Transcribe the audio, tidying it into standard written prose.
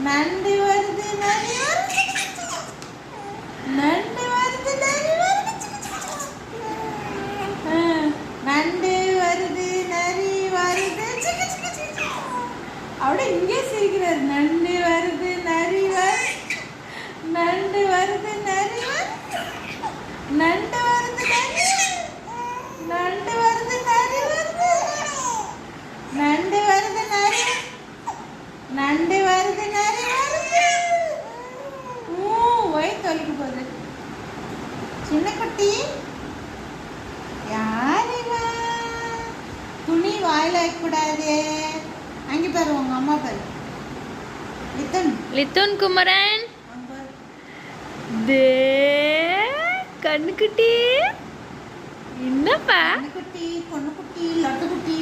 நண்டு வருது நரி வருது. நண்டு வருது நரி வருது. நண்டு வருது நரி வருது. அவட இங்கே சிரிக்கிறார். நண்டு வருது நரி வருது. நண்டு வருது நரி வருது. நண்டு வருது நரி வருது. நண்டு வருது நரி வருது. நண்டு வருது நரி. நண்டு வருது நரி வருது. வயிற்று வலிக்கு போகுது. சின்ன குட்டி யாருவா? துணி வாயில வைக்கக்கூடாது. அங்கே பாரு உங்க அம்மா பாரு. லித்தன் லித்தன் குமரன் தே கண்ணுக்குட்டி என்னப்பா குட்டி பொண்ணு குட்டி லட்டு குட்டி